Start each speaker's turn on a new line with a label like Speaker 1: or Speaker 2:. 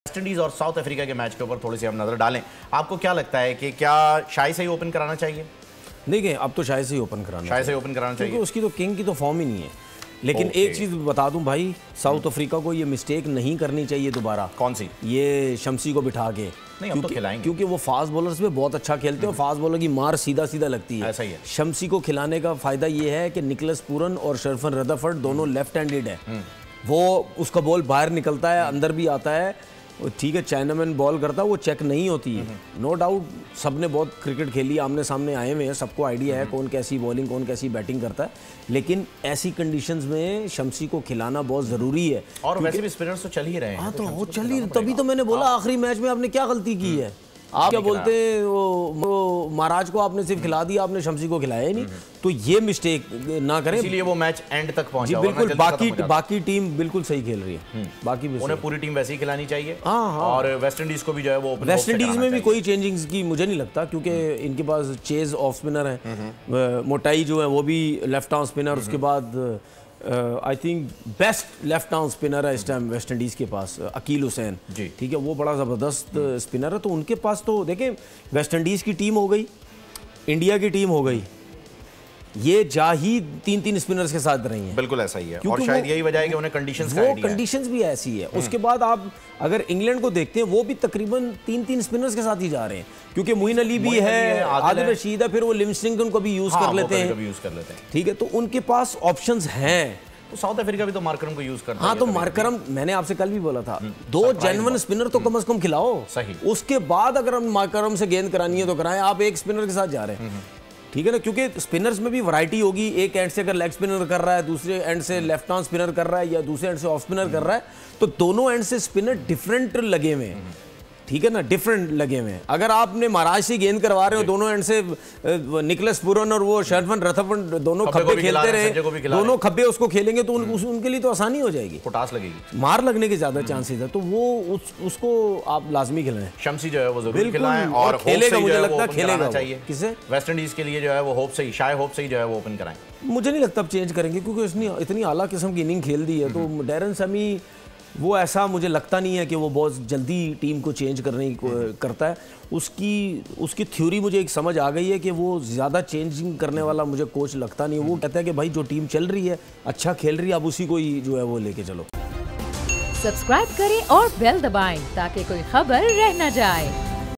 Speaker 1: West Indies और south Africa के match के ऊपर थोड़ी सी हम नजर डालें। आपको क्या लगता है कि क्या शाही से ही ओपन कराना चाहिए?
Speaker 2: देखिए, अब तो शाही से ही ओपन कराना
Speaker 1: चाहिए
Speaker 2: क्योंकि उसकी तो किंग की तो फॉर्म ही नहीं है। लेकिन एक चीज बता दूं भाई, साउथ अफ्रीका को ये मिस्टेक नहीं करनी चाहिए दोबारा।
Speaker 1: कौन सी?
Speaker 2: ये शम्सी को बिठा के,
Speaker 1: नहीं अब तो खिलाएंगे
Speaker 2: क्योंकि वो फास्ट बॉलर्स में बहुत अच्छा खेलते हैं और फास्ट बॉलर की मार सीधा सीधा लगती है।
Speaker 1: ऐसा ही है।
Speaker 2: शम्सी को खिलाने का फायदा ये है कि निकोलस पूरन और शरफन रदरफोर्ड दोनों लेफ्ट हैंडेड है। वो उसका बॉल बाहर निकलता है, अंदर भी आता है। ठीक है, चाइनामैन बॉल करता है, वो चेक नहीं होती है। नो डाउट सबने बहुत क्रिकेट खेली, आमने सामने आए हुए हैं, सबको आइडिया है कौन कैसी बॉलिंग कौन कैसी बैटिंग करता है। लेकिन ऐसी कंडीशंस में शम्सी को खिलाना बहुत ज़रूरी है।
Speaker 1: और वैसे भी स्पिनर्स तो चल ही रहे हैं।
Speaker 2: हाँ, तो वो चल ही, तभी तो मैंने बोला आखिरी मैच में आपने क्या गलती की है। आप क्या बोलते हैं, वो महाराज को आपने सिर्फ खिला दिया, आपने शम्सी को खिलाया ही नहीं। तो ये मिस्टेक ना करें,
Speaker 1: इसलिए वो मैच एंड तक पहुंचा।
Speaker 2: जी बिल्कुल, बाकी टीम बिल्कुल सही खेल रही है। बाकी
Speaker 1: उन्हें पूरी टीम वैसे ही खिलानी चाहिए।
Speaker 2: हाँ।
Speaker 1: और वेस्ट इंडीज को भी जो है वो
Speaker 2: वेस्ट इंडीज में भी कोई चेंजिंग्स की मुझे नहीं लगता, क्योंकि इनके पास चेज ऑफ स्पिनर है, मोटाई जो है वो भी लेफ्ट आर्म स्पिनर। उसके बाद I think best left arm spinner है इस टाइम वेस्ट इंडीज़ के पास, अकील हुसैन। ठीक है, वो बड़ा ज़बरदस्त स्पिनर है। तो उनके पास तो देखें, वेस्ट इंडीज़ की टीम हो गई, इंडिया की टीम हो गई, ये जा ही तीन स्पिनर्स के साथ रही हैं।
Speaker 1: बिल्कुल ऐसा ही है। और शायद यही वजह है कि उन्हें कंडीशंस
Speaker 2: भी ऐसी है। उसके बाद आप अगर इंग्लैंड को देखते हैं, वो भी तकरीबन तीन स्पिनर्स के साथ ही जा रहे हैं, क्योंकि मोइन अली भी है, आदिल रशीद है, फिर वो लिविंगस्टन को भी यूज कर लेते हैं। ठीक है, तो उनके पास ऑप्शंस हैं।
Speaker 1: तो साउथ अफ्रीका भी तो मार्करम को यूज करता है।
Speaker 2: हाँ, तो मार्करम, मैंने आपसे कल भी बोला था, दो जेन्युइन स्पिनर तो कम से कम खिलाओ।
Speaker 1: सही।
Speaker 2: उसके बाद अगर हम मार्करम से गेंद करानी है तो कराएं। आप एक स्पिनर के साथ जा रहे हैं, ठीक है ना, क्योंकि स्पिनर्स में भी वैरायटी होगी। एक एंड से अगर लेग स्पिनर कर रहा है, दूसरे एंड से लेफ्ट आर्म स्पिनर कर रहा है, या दूसरे एंड से ऑफ स्पिनर कर रहा है, तो दोनों एंड से स्पिनर डिफरेंट लगे हुए हैं। ठीक है ना, डिफरेंट लगे हुए हैं। अगर आपने महाराज से गेंद करवा रहे हो, दोनों एंड से निकोलस पूरन और वो शरफन रदरफोर्ड दोनों खब्बे खेलते रहे, दोनों खब्बे उसको खेलेंगे तो उनके लिए तो आसानी हो जाएगी,
Speaker 1: पोटास लगेगी,
Speaker 2: मार लगने के ज्यादा चांसेस है। तो वो उसको आप लाजमी खिलाएं।
Speaker 1: शम्सी जो है वो जरूर खिलाएं और
Speaker 2: खेलेगा, मुझे लगता है खेलेगा
Speaker 1: चाहिए।
Speaker 2: किसे?
Speaker 1: वेस्ट इंडीज के लिए जो है वो होप से ही जो है वो ओपन कराएं।
Speaker 2: मुझे नहीं लगता अब चेंज करेंगे, क्योंकि उसने इतनी आला किस्म की इनिंग खेल दी है। तो डैरन समी, वो ऐसा मुझे लगता नहीं है कि वो बहुत जल्दी टीम को चेंज करने करता है। उसकी थ्योरी मुझे एक समझ आ गई है कि वो ज़्यादा चेंजिंग करने वाला मुझे कोच लगता नहीं। वो कहता है कि भाई जो टीम चल रही है, अच्छा खेल रही है, अब उसी को ही जो है वो लेके चलो।
Speaker 3: सब्सक्राइब करें और बेल दबाएं ताकि कोई खबर रह न जाए।